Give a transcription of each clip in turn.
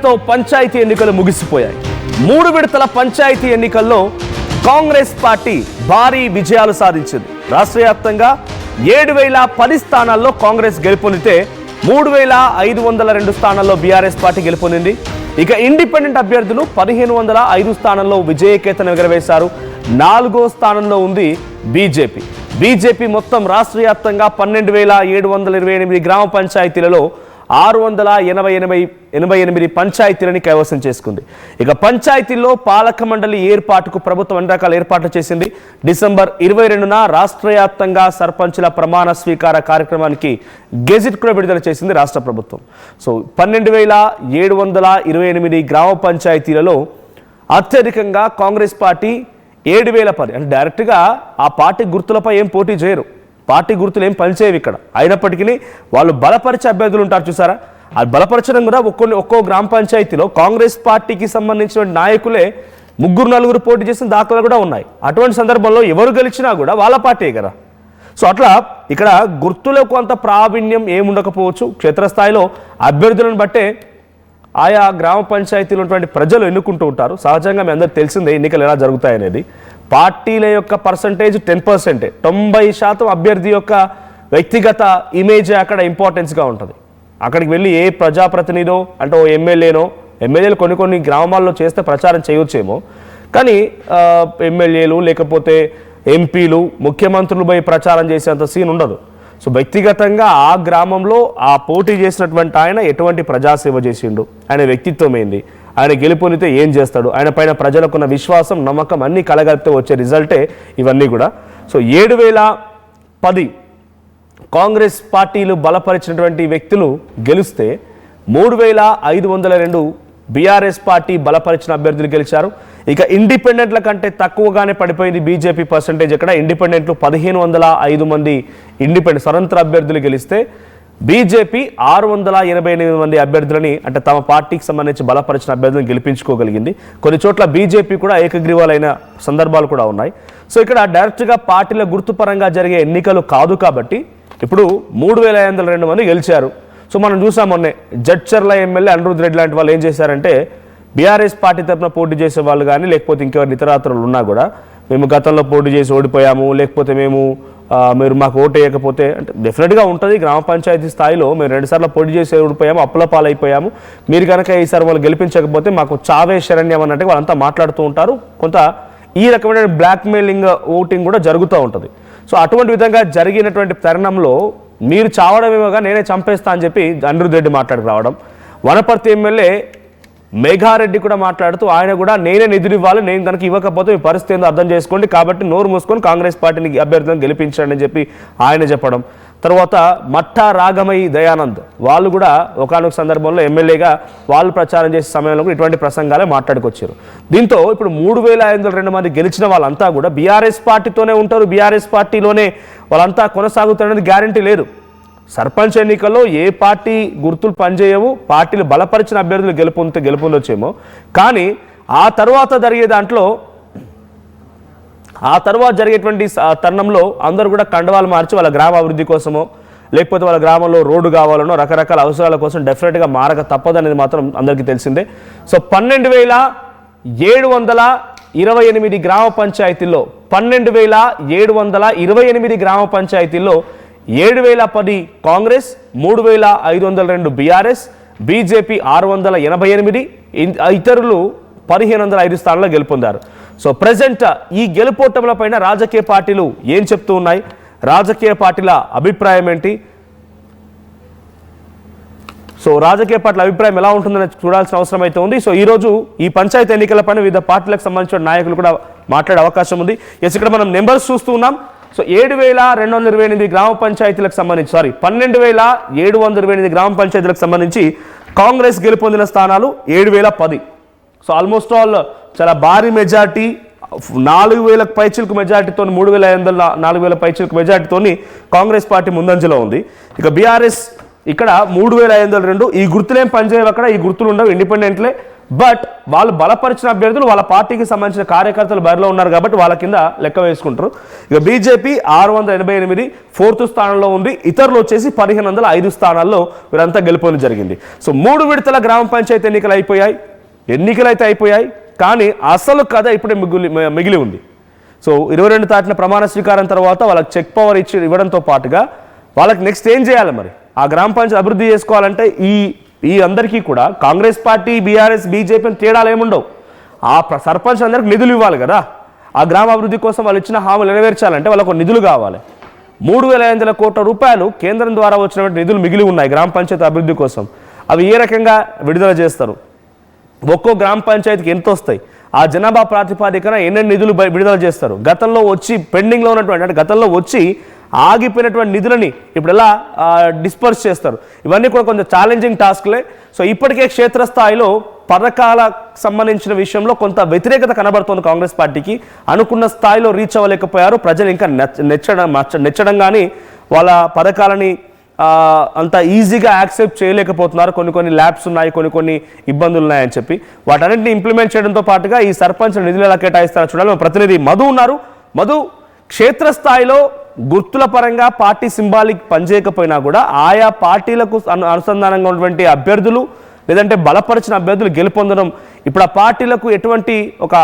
నిన్నటితో పంచాయతీ ఎన్నికలు ముగిసిపోయాయి. 3 విడతల పంచాయతీ ఎన్నికల్లో కాంగ్రెస్ పార్టీ భారీ విజయాలు సాధించింది. రాష్ట్ర వ్యాప్తంగా 7010 స్థానాల్లో కాంగ్రెస్ గెలుపొందితే 3502 స్థానాల్లో బీఆర్ఎస్ పార్టీ గెలుపొందింది. ఇక ఇండిపెండెంట్ అభ్యర్థులు 1505 స్థానాల్లో విజయకేతనం ఎగరవేశారు. 4వ స్థానంలో ఉంది బీజేపీ. బీజేపీ మొత్తం రాష్ట్ర వ్యాప్తంగా 12728 గ్రామ పంచాయతీలలో 688 పంచాయతీలని కైవసం చేసుకుంది. ఇక పంచాయతీల్లో పాలక మండలి ఏర్పాటుకు ప్రభుత్వం అన్ని రకాల ఏర్పాట్లు చేసింది. డిసెంబర్ 22న రాష్ట్ర వ్యాప్తంగా సర్పంచుల ప్రమాణ స్వీకార కార్యక్రమానికి గెజిట్ కూడా విడుదల చేసింది రాష్ట్ర ప్రభుత్వం. సో 12728 గ్రామ పంచాయతీలలో అత్యధికంగా కాంగ్రెస్ పార్టీ 7010 అంటే డైరెక్ట్గా ఆ పార్టీ గుర్తులపై ఏం పోటీ చేయరు, పార్టీ గుర్తులు ఏం పనిచేయవు ఇక్కడ. అయినప్పటికీ వాళ్ళు బలపరిచే అభ్యర్థులు ఉంటారు చూసారా, అది బలపరచడం కూడా ఒక్కో గ్రామ పంచాయతీలో కాంగ్రెస్ పార్టీకి సంబంధించిన నాయకులే 3-4 పోటీ చేసిన దాఖలు కూడా ఉన్నాయి. అటువంటి సందర్భంలో ఎవరు గెలిచినా కూడా వాళ్ళ పార్టీ కదా. సో అట్లా ఇక్కడ గుర్తులో కొంత ప్రావీణ్యం ఏముండకపోవచ్చు. క్షేత్రస్థాయిలో అభ్యర్థులను బట్టే ఆయా గ్రామ పంచాయతీలో ఉన్నటువంటి ప్రజలు ఎన్నుకుంటూ ఉంటారు. సహజంగా మీ అందరికి తెలిసిందే ఎన్నికలు ఎలా జరుగుతాయనేది. పార్టీల యొక్క పర్సంటేజ్ 10%, 90% అభ్యర్థి యొక్క వ్యక్తిగత ఇమేజే అక్కడ ఇంపార్టెన్స్గా ఉంటుంది. అక్కడికి వెళ్ళి ఏ ప్రజాప్రతినిధో అంటే ఓ ఎమ్మెల్యేలు కొన్ని గ్రామాల్లో చేస్తే ప్రచారం చేయవచ్చేమో, కానీ ఎమ్మెల్యేలు లేకపోతే ఎంపీలు ముఖ్యమంత్రులు పోయి ప్రచారం చేసేంత సీన్ ఉండదు. సో వ్యక్తిగతంగా ఆ గ్రామంలో ఆ పోటీ చేసినటువంటి ఆయన ఎటువంటి ప్రజాసేవ చేసిండు, ఆయన వ్యక్తిత్వం ఏంది, ఆయన గెలుపొందితే ఏం చేస్తాడు, ఆయన పైన ప్రజలకున్న విశ్వాసం నమ్మకం అన్నీ కలగలిపితే వచ్చే రిజల్టే ఇవన్నీ కూడా. సో 7010 కాంగ్రెస్ పార్టీలు బలపరిచినటువంటి వ్యక్తులు గెలిస్తే 3502 బీఆర్ఎస్ పార్టీ బలపరిచిన అభ్యర్థులు గెలిచారు. ఇక ఇండిపెండెంట్ల కంటే తక్కువగానే పడిపోయింది బీజేపీ పర్సంటేజ్. ఇక్కడ ఇండిపెండెంట్లు 1505 మంది ఇండిపెండెంట్ స్వతంత్ర అభ్యర్థులు గెలిస్తే బీజేపీ 688 మంది అభ్యర్థులని అంటే తమ పార్టీకి సంబంధించి బలపరిచిన అభ్యర్థులను గెలిపించుకోగలిగింది. కొన్ని చోట్ల బీజేపీ కూడా ఏకగ్రీవాలైన సందర్భాలు కూడా ఉన్నాయి. సో ఇక్కడ డైరెక్ట్గా పార్టీల గుర్తుపరంగా జరిగే ఎన్నికలు కాదు కాబట్టి ఇప్పుడు 3502 మంది గెలిచారు. సో మనం చూసాం మొన్నే జడ్చర్ల ఎమ్మెల్యే అనిరుద్ రెడ్డి లాంటి వాళ్ళు ఏం చేశారంటే బీఆర్ఎస్ పార్టీ తరఫున పోటీ చేసే వాళ్ళు కానీ లేకపోతే ఇంకెవరు ఇతరాతరులు ఉన్నా కూడా మేము గతంలో పోటీ చేసి ఓడిపోయాము, లేకపోతే మీరు మాకు ఓటు వేయకపోతే అంటే డెఫినెట్గా ఉంటుంది. గ్రామ పంచాయతీ స్థాయిలో మేము 2 సార్లు పోటీ చేసి ఓడిపోయాము, అప్పుల పాలైపోయాము, మీరు కనుక ఈసారి వాళ్ళు గెలిపించకపోతే మాకు చావే శరణ్యం అన్నట్టు వాళ్ళంతా మాట్లాడుతూ ఉంటారు. కొంత ఈ రకమైన బ్లాక్మెయిలింగ్ ఓటింగ్ కూడా జరుగుతూ ఉంటుంది. సో అటువంటి విధంగా జరిగినటువంటి తరుణంలో మీరు చావడమేమోగా నేనే చంపేస్తా అని చెప్పి అనిరుద్ రెడ్డి మాట్లాడుకు రావడం, వనపర్తి ఎమ్మెల్యే మేఘారెడ్డి కూడా మాట్లాడుతూ ఆయన కూడా నేనే నిధులు ఇవ్వాలి, నేను కనుక ఇవ్వకపోతే మీ పరిస్థితి ఏందో అర్థం చేసుకోండి, కాబట్టి నోరు మూసుకొని కాంగ్రెస్ పార్టీని అభ్యర్థులను గెలిపించండి అని చెప్పి ఆయన చెప్పడం. తర్వాత మట్టా రాగమయ్య దయానంద్ వాళ్ళు కూడా ఒకానొక సందర్భంలో ఎమ్మెల్యేగా వాళ్ళు ప్రచారం చేసే సమయంలో కూడా ఇటువంటి ప్రసంగాలే మాట్లాడుకొచ్చారు. దీంతో ఇప్పుడు 3502 మంది గెలిచిన వాళ్ళంతా కూడా బీఆర్ఎస్ పార్టీతోనే ఉంటారు, బీఆర్ఎస్ పార్టీలోనే వాళ్ళంతా కొనసాగుతారనేది గ్యారంటీ లేదు. సర్పంచ్ ఎన్నికల్లో ఏ పార్టీ గుర్తులు పనిచేయవు, పార్టీలు బలపరిచిన అభ్యర్థులు గెలుపొందొచ్చేమో, కానీ ఆ తర్వాత జరిగేటువంటి తరుణంలో అందరూ కూడా కండవాలు మార్చి వాళ్ళ గ్రామ అభివృద్ధి కోసమో లేకపోతే వాళ్ళ గ్రామంలో రోడ్డు కావాలనో రకరకాల అవసరాల కోసం డెఫినెట్గా మారక తప్పదనేది మాత్రం అందరికీ తెలిసిందే. సో 12728 గ్రామ పంచాయతీల్లో 12728 గ్రామ పంచాయతీల్లో 7010 కాంగ్రెస్, 3502 బీఆర్ఎస్, బీజేపీ 688, ఇతరులు 1505 స్థానాల్లో గెలుపొందారు. సో ప్రజెంట్ ఈ గెలుపోటముల పైన రాజకీయ పార్టీలు ఏం చెప్తూ ఉన్నాయి, రాజకీయ పార్టీల అభిప్రాయం ఏంటి, సో రాజకీయ పార్టీల అభిప్రాయం ఎలా ఉంటుందని చూడాల్సిన అవసరం అయితే ఉంది. సో ఈరోజు ఈ పంచాయతీ ఎన్నికలపైన వివిధ పార్టీలకు సంబంధించిన నాయకులు కూడా మాట్లాడే అవకాశం ఉంది. ఎస్ ఇక్కడ మనం నెంబర్స్ చూస్తూ ఉన్నాం. సో 7228 గ్రామ పంచాయతీలకు సంబంధించి 12728 గ్రామ పంచాయతీలకు సంబంధించి కాంగ్రెస్ గెలుపొందిన స్థానాలు 7010. సో ఆల్మోస్ట్ ఆల్ చాలా భారీ మెజార్టీ, 4000 పైచిలకు మెజార్టీతో 3500 4000 పైచిలకు మెజార్టీతో కాంగ్రెస్ పార్టీ ముందంజలో ఉంది. ఇక బీఆర్ఎస్ ఇక్కడ 3502, ఈ గుర్తులేం పనిచేయవు, అక్కడ ఈ గుర్తులు ఉండవు, ఇండిపెండెంట్లే బట్ వాళ్ళు బలపరిచిన అభ్యర్థులు వాళ్ళ పార్టీకి సంబంధించిన కార్యకర్తలు బరిలో ఉన్నారు కాబట్టి వాళ్ళ కింద లెక్క వేసుకుంటారు. ఇక బీజేపీ 688 4th స్థానంలో ఉంది. ఇతరులు వచ్చేసి 1505 స్థానాల్లో వీరంతా గెలుపొంది జరిగింది. సో 3 విడతల గ్రామ పంచాయతీ ఎన్నికలు అయితే అయిపోయాయి. కానీ అసలు కథ ఇప్పుడే మిగిలి ఉంది. సో 22 తారీఖున ప్రమాణ స్వీకారం తర్వాత వాళ్ళకి చెక్ పవర్ ఇవ్వడంతో పాటుగా వాళ్ళకి నెక్స్ట్ ఏం చేయాలి, మరి ఆ గ్రామ పంచాయతీ అభివృద్ధి చేసుకోవాలంటే ఈ అందరికీ కూడా కాంగ్రెస్ పార్టీ, బీఆర్ఎస్, బీజేపీ తేడాలు ఏముండవు. ఆ సర్పంచ్ అందరికి నిధులు ఇవ్వాలి కదా. ఆ గ్రామ అభివృద్ధి కోసం వాళ్ళు ఇచ్చిన హామీలు నెరవేర్చాలంటే వాళ్ళకు నిధులు కావాలి. 3500 కోట్ల రూపాయలు కేంద్రం ద్వారా వచ్చినటువంటి నిధులు మిగిలి ఉన్నాయి గ్రామ పంచాయతీ అభివృద్ధి కోసం. అవి ఏ రకంగా విడుదల చేస్తారు, ఒక్కో గ్రామ పంచాయతీకి ఎంత వస్తాయి, ఆ జనాభా ప్రాతిపాదికన ఎన్నెన్ని నిధులు విడుదల చేస్తారు, గతంలో వచ్చి పెండింగ్లో ఉన్నటువంటి అంటే గతంలో వచ్చి ఆగిపోయినటువంటి నిధులని ఇప్పుడు ఎలా డిస్పర్స్ చేస్తారు, ఇవన్నీ కూడా కొంచెం ఛాలెంజింగ్ టాస్క్లే. సో ఇప్పటికే క్షేత్రస్థాయిలో పథకాలకు సంబంధించిన విషయంలో కొంత వ్యతిరేకత కనబడుతోంది కాంగ్రెస్ పార్టీకి. అనుకున్న స్థాయిలో రీచ్ అవ్వలేకపోయారు. ప్రజలు ఇంకా నెచ్చడం కానీ వాళ్ళ పథకాలని అంత ఈజీగా యాక్సెప్ట్ చేయలేకపోతున్నారు. కొన్ని ల్యాబ్స్ ఉన్నాయి, కొన్ని ఇబ్బందులు ఉన్నాయని చెప్పి వాటన్నింటినీ ఇంప్లిమెంట్ చేయడంతో పాటుగా ఈ సర్పంచ్ నిధులు ఎలా కేటాయిస్తారో చూడాలి. ప్రతినిధి మధు ఉన్నారు. మధు, క్షేత్రస్థాయిలో గుర్తుల పరంగా పార్టీ సింబాలిక్ పనిచేయకపోయినా కూడా ఆయా పార్టీలకు అనుసంధానంగా ఉన్నటువంటి అభ్యర్థులు లేదంటే బలపరిచిన అభ్యర్థులు గెలుపొందడం ఇప్పుడు ఆ పార్టీలకు ఎటువంటి ఒక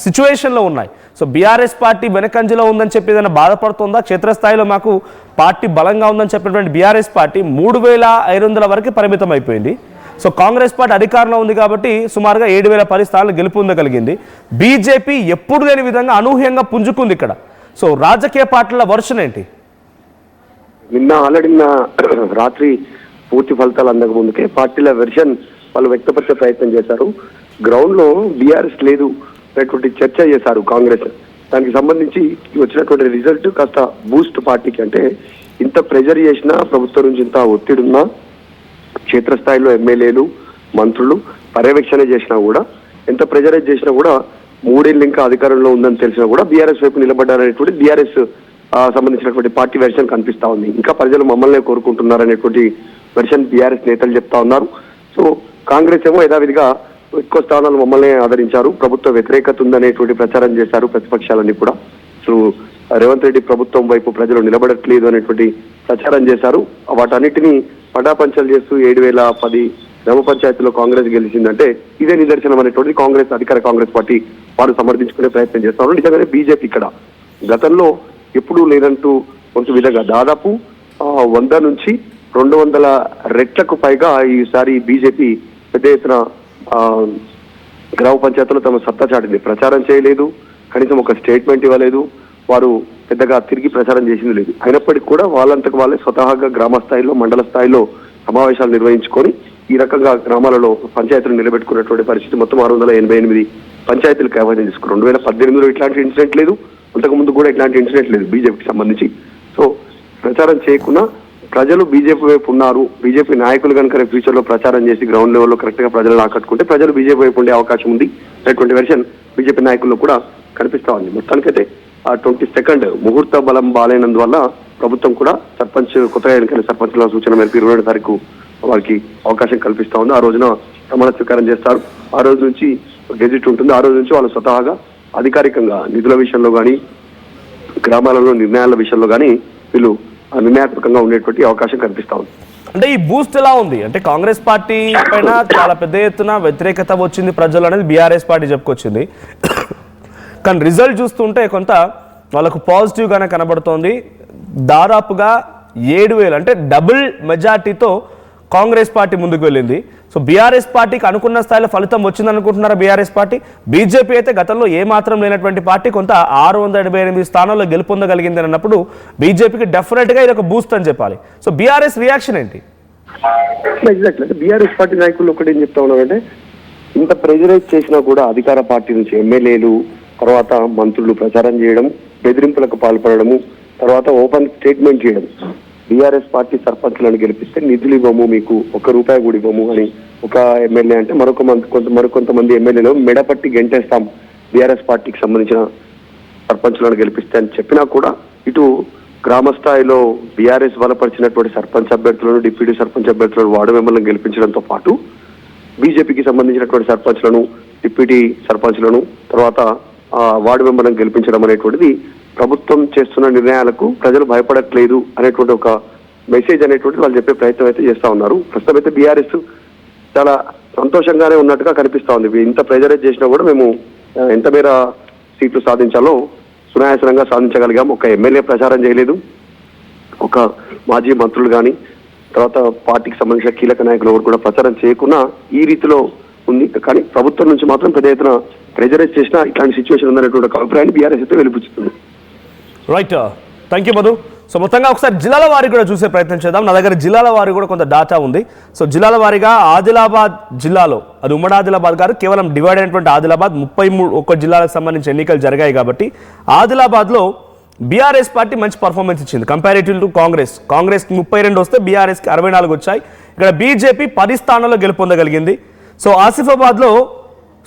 సిచ్యువేషన్లో ఉన్నాయి. సో బీఆర్ఎస్ పార్టీ వెనకంజలో ఉందని చెప్పి ఏదైనా బాధపడుతుందా? క్షేత్రస్థాయిలో మాకు పార్టీ బలంగా ఉందని చెప్పినటువంటి బీఆర్ఎస్ పార్టీ 3500 వరకు పరిమితం అయిపోయింది. సో కాంగ్రెస్ పార్టీ అధికారంలో ఉంది కాబట్టి సుమారుగా 7010 స్థానాలు గెలుపొందగలిగింది. బీజేపీ ఎప్పుడు లేని విధంగా అనూహ్యంగా పుంజుకుంది ఇక్కడ. సో రాజకీయ పార్టీల వర్షన్ ఏంటి? ఆల్రెడీ రాత్రి పూర్తి ఫలితాలు అందక ముందుకే పార్టీల వెర్షన్ వాళ్ళు వ్యక్తపరిచే ప్రయత్నం చేశారు. గ్రౌండ్ లో బీఆర్ఎస్ లేదు అనేటువంటి చర్చ చేశారు కాంగ్రెస్. దానికి సంబంధించి వచ్చినటువంటి రిజల్ట్ కాస్త బూస్ట్ పార్టీకి. అంటే ఇంత ప్రెజర్ చేసినా, ప్రభుత్వం నుంచి ఇంత ఒత్తిడి ఉన్నా, క్షేత్రస్థాయిలో ఎమ్మెల్యేలు, మంత్రులు పర్యవేక్షణ చేసినా కూడా, ఎంత ప్రెజరైజ్ చేసినా కూడా 3 ఏళ్ళు ఇంకా అధికారంలో ఉందని తెలిసినా కూడా బీఆర్ఎస్ వైపు నిలబడ్డారనేటువంటి బీఆర్ఎస్ సంబంధించినటువంటి పార్టీ వెర్షన్ కనిపిస్తా ఉంది. ఇంకా ప్రజలు మమ్మల్ని కోరుకుంటున్నారనేటువంటి వెర్షన్ బీఆర్ఎస్ నేతలు చెప్తా ఉన్నారు. సో కాంగ్రెస్ ఏమో యథావిధిగా ఎక్కువ స్థానాలు మమ్మల్ని ఆదరించారు, ప్రభుత్వ వ్యతిరేకత ఉందనేటువంటి ప్రచారం చేశారు ప్రతిపక్షాలన్నీ కూడా. సో రేవంత్ రెడ్డి ప్రభుత్వం వైపు ప్రజలు నిలబడట్లేదు అనేటువంటి ప్రచారం చేశారు. వాటన్నిటినీ పటాపంచలు చేస్తూ 7010 గ్రామ పంచాయతీలో కాంగ్రెస్ గెలిచిందంటే ఇదే నిదర్శనం అనేటువంటిది అధికార కాంగ్రెస్ పార్టీ వారు సమర్థించుకునే ప్రయత్నం చేస్తున్నారు. నిజంగానే బీజేపీ ఇక్కడ గతంలో ఎప్పుడూ లేనంటూ కొంచెం విధంగా దాదాపు 100 నుంచి 200 రెట్లకు పైగా ఈసారి బీజేపీ పెద్ద ఎత్తున గ్రామ పంచాయతీలో తమ సత్తా చాటింది. ప్రచారం చేయలేదు, కనీసం ఒక స్టేట్మెంట్ ఇవ్వలేదు, వారు పెద్దగా తిరిగి ప్రచారం చేసింది లేదు. అయినప్పటికీ కూడా వాళ్ళంతకు వాళ్ళే స్వతహాగా గ్రామ స్థాయిలో, మండల స్థాయిలో సమావేశాలు నిర్వహించుకొని ఈ రకంగా గ్రామాలలో పంచాయతీలు నిలబెట్టుకున్నటువంటి పరిస్థితి. మొత్తం 688 పంచాయతీలు కైవసం చేసుకున్నారు. 2018లో ఇట్లాంటి ఇన్సిడెంట్ లేదు, అంతకుముందు కూడా ఇట్లాంటి ఇన్సిడెంట్ లేదు బీజేపీకి సంబంధించి. సో ప్రచారం చేయకుండా ప్రజలు బీజేపీ వైపు ఉన్నారు. బీజేపీ నాయకులు కనుక ఫ్యూచర్ లో ప్రచారం చేసి గ్రౌండ్ లెవెల్లో కరెక్ట్ గా ప్రజలను ఆకట్టుకుంటే ప్రజలు బీజేపీ వైపు ఉండే అవకాశం ఉంది అనేటువంటి వెర్షన్ బీజేపీ నాయకుల్లో కూడా కనిపిస్తా ఉంది. మొత్తానికైతే ఆ 22nd ముహూర్త బలం బాలైనందువల్ల ప్రభుత్వం కూడా కొత్తగా ఎన్నికైన సర్పంచ్ల సూచన మేరకు 22వ తారీఖు వారికి అవకాశం కల్పిస్తా ఉంది. ఆ రోజున ప్రమాణ స్వీకారం చేస్తారు. ఆ రోజు నుంచి గెజిట్ ఉంటుంది. ఆ రోజు నుంచి వాళ్ళు స్వతహాగా అధికారికంగా నిధుల విషయంలో కానీ, గ్రామాలలో నిర్ణయాల విషయంలో కానీ వీళ్ళు నిర్ణయాత్మకంగా ఉండేటువంటి అవకాశం కనిపిస్తా ఉంది. అంటే ఈ బూస్ట్ ఎలా ఉంది అంటే కాంగ్రెస్ పార్టీ పైన చాలా పెద్ద ఎత్తున వ్యతిరేకత వచ్చింది ప్రజలు అనేది బీఆర్ఎస్ పార్టీ చెప్పుకొచ్చింది. కానీ రిజల్ట్ చూస్తుంటే కొంత వాళ్ళకు పాజిటివ్ గానే కనబడుతోంది. దాదాపుగా 7000 అంటే డబుల్ మెజార్టీతో కాంగ్రెస్ పార్టీ ముందుకు వెళ్ళింది. సో బీఆర్ఎస్ పార్టీకి అనుకున్న స్థాయిలో ఫలితం వచ్చింది అనుకుంటున్నారా బీఆర్ఎస్ పార్టీ? బీజేపీ అయితే గతంలో ఏమాత్రం లేనటువంటి పార్టీ కొంత 688 స్థానాల్లో గెలుపొందగలిగింది అన్నప్పుడు బీజేపీకి డెఫినెట్ గా ఇది ఒక బూస్ట్ అని చెప్పాలి. సో బీఆర్ఎస్ రియాక్షన్ ఏంటి? ఎగ్జాక్ట్లీ బీఆర్ఎస్ పార్టీ నాయకులు ఒకటి ఏం చెప్తా ఉన్నారంటే, ఇంత ప్రెజరైజ్ చేసినా కూడా అధికార పార్టీ నుంచి ఎమ్మెల్యేలు, తర్వాత మంత్రులు ప్రచారం చేయడం, బెదిరింపులకు పాల్పడము, తర్వాత ఓపెన్ స్టేట్మెంట్ చేయడం, బీఆర్ఎస్ పార్టీ సర్పంచ్లను గెలిపిస్తే నిధులు ఇవ్వము, మీకు ₹1 కూడా ఇవ్వము అని ఒక ఎమ్మెల్యే అంటే మరికొంతమంది ఎమ్మెల్యేలు మెడపట్టి గెంటేస్తాం బీఆర్ఎస్ పార్టీకి సంబంధించిన సర్పంచ్లను గెలిపిస్తే అని చెప్పినా కూడా ఇటు గ్రామ స్థాయిలో బీఆర్ఎస్ బలపరిచినటువంటి సర్పంచ్ అభ్యర్థులను, డిప్యూటీ సర్పంచ్ అభ్యర్థులను, వార్డు మెంబర్లను గెలిపించడంతో పాటు బీజేపీకి సంబంధించినటువంటి సర్పంచ్లను, డిప్యూటీ సర్పంచ్లను, తర్వాత వార్డు మెంబర్లను గెలిపించడం అనేటువంటిది ప్రభుత్వం చేస్తున్న నిర్ణయాలకు ప్రజలు భయపడట్లేదు అనేటువంటి ఒక మెసేజ్ అనేటువంటిది వాళ్ళు చెప్పే ప్రయత్నం అయితే చేస్తా ఉన్నారు. ప్రస్తుతం అయితే బీఆర్ఎస్ చాలా సంతోషంగానే ఉన్నట్టుగా కనిపిస్తా ఉంది. ఇంత ప్రెజరైజ్ చేసినా కూడా మేము ఎంత మేర సీట్లు సాధించాలో సునాయాసనంగా సాధించగలిగాం. ఒక ఎమ్మెల్యే ప్రచారం చేయలేదు, ఒక మాజీ మంత్రులు కానీ తర్వాత పార్టీకి సంబంధించిన కీలక నాయకులు ఎవరు కూడా ప్రచారం చేయకుండా ఈ రీతిలో ఉంది. కానీ ప్రభుత్వం నుంచి మాత్రం పెద్ద ఎత్తున ప్రెజరైజ్ చేసినా ఇట్లాంటి సిచ్యువేషన్ ఉందనేటువంటి ఒక అభిప్రాయాన్ని బీఆర్ఎస్ అయితే వెలిపుచ్చుతుంది. Right, thank you Madhu. So మొత్తంగా ఒకసారి జిల్లాల వారికి కూడా చూసే ప్రయత్నం చేద్దాం. నా దగ్గర జిల్లాల వారికి కూడా కొంత డాటా ఉంది. సో జిల్లాల వారీగా ఆదిలాబాద్ జిల్లాలో, అది ఉమ్మడి ఆదిలాబాద్ గారు, కేవలం డివైడ్ అయినటువంటి ఆదిలాబాద్ 33 జిల్లాలకు సంబంధించి ఎన్నికలు జరిగాయి కాబట్టి ఆదిలాబాద్లో బీఆర్ఎస్ పార్టీ మంచి పర్ఫార్మెన్స్ ఇచ్చింది కంపారిటివ్ టు కాంగ్రెస్. కాంగ్రెస్కి 32 వస్తే బీఆర్ఎస్కి 64 వచ్చాయి. ఇక్కడ బీజేపీ 10 స్థానాల్లో గెలుపొందగలిగింది. సో ఆసిఫాబాద్లో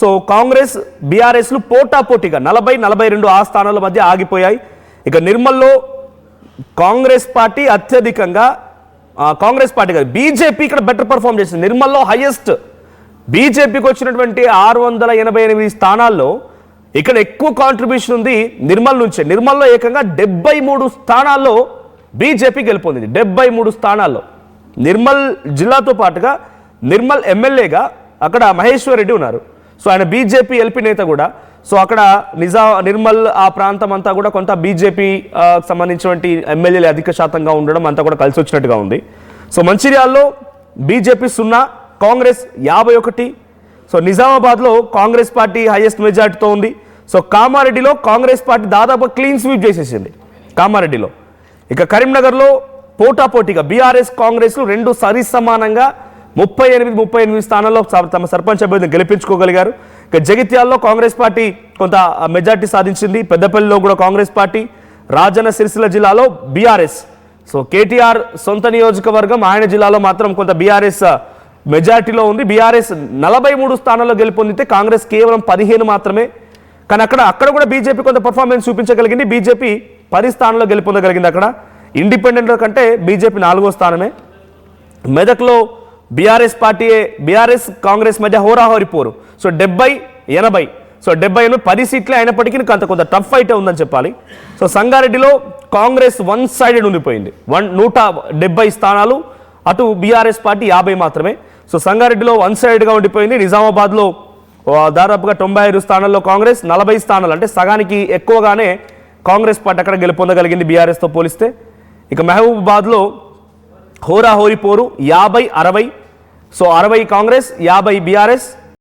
సో కాంగ్రెస్ బీఆర్ఎస్లు పోటాపోటీగా 40-42 ఆ స్థానాల మధ్య ఆగిపోయాయి. ఇక నిర్మల్లో కాంగ్రెస్ పార్టీ అత్యధికంగా, కాంగ్రెస్ పార్టీ కాదు బీజేపీ ఇక్కడ బెటర్ పర్ఫార్మ్ చేసింది. నిర్మల్లో హైయెస్ట్ బీజేపీకి వచ్చినటువంటి 688 స్థానాల్లో ఇక్కడ ఎక్కువ కాంట్రిబ్యూషన్ ఉంది నిర్మల్ నుంచే. నిర్మల్లో ఏకంగా 73 స్థానాల్లో బీజేపీ గెలుపొందింది. 73 స్థానాల్లో నిర్మల్ జిల్లాతో పాటుగా నిర్మల్ ఎమ్మెల్యేగా అక్కడ మహేశ్వర్ రెడ్డి ఉన్నారు. సో ఆయన బీజేపీ ఎల్పీ నేత కూడా. సో అక్కడ నిర్మల్ ఆ ప్రాంతం అంతా కూడా కొంత బీజేపీ సంబంధించినటువంటి ఎమ్మెల్యేలు అధిక శాతంగా ఉండడం అంతా కూడా కలిసి వచ్చినట్టుగా ఉంది. సో మంచిర్యాలలో బీజేపీ 0, కాంగ్రెస్ 51. సో నిజామాబాద్లో కాంగ్రెస్ పార్టీ హైయెస్ట్ మెజార్టీతో ఉంది. సో కామారెడ్డిలో కాంగ్రెస్ పార్టీ దాదాపు క్లీన్ స్వీప్ చేసేసింది కామారెడ్డిలో. ఇక కరీంనగర్లో పోటాపోటీగా బీఆర్ఎస్ కాంగ్రెస్లు రెండు సరి సమానంగా 38 స్థానాల్లో తమ సర్పంచ్ అభ్యర్థిని గెలిపించుకోగలిగారు. ఇక జగిత్యాల్లో కాంగ్రెస్ పార్టీ కొంత మెజార్టీ సాధించింది. పెద్దపల్లిలో కూడా కాంగ్రెస్ పార్టీ, రాజన్న సిరిసిల్ల జిల్లాలో బీఆర్ఎస్. సో కేటీఆర్ సొంత నియోజకవర్గం, ఆయన జిల్లాలో మాత్రం కొంత బీఆర్ఎస్ మెజార్టీలో ఉంది. బీఆర్ఎస్ 43 స్థానాల్లో గెలుపొందితే కాంగ్రెస్ కేవలం 15 మాత్రమే. కానీ అక్కడ కూడా బీజేపీ కొంత పర్ఫార్మెన్స్ చూపించగలిగింది. బీజేపీ 10 స్థానాల్లో గెలుపొందగలిగింది. అక్కడ ఇండిపెండెంట్ల కంటే బీజేపీ 4వ స్థానమే. మెదక్లో బీఆర్ఎస్ బీఆర్ఎస్ కాంగ్రెస్ మధ్య హోరాహోరి పోరు. సో 70-80. సో 10 సీట్లే అయినప్పటికీ కొంత టఫ్ ఫైట్ ఉందని చెప్పాలి. సో సంగారెడ్డిలో కాంగ్రెస్ 1 సైడెడ్ ఉండిపోయింది. 170 స్థానాలు, అటు బీఆర్ఎస్ పార్టీ 50 మాత్రమే. సో సంగారెడ్డిలో 1 సైడ్గా ఉండిపోయింది. నిజామాబాద్లో దాదాపుగా 95 స్థానాల్లో కాంగ్రెస్, 40 స్థానాలు అంటే సగానికి ఎక్కువగానే కాంగ్రెస్ పార్టీ అక్కడ గెలుపొందగలిగింది బీఆర్ఎస్తో పోలిస్తే. ఇక మహబూబాబాద్లో హోరాహోరీ పోరు 50-60. So 60 Congress, 50 BRS.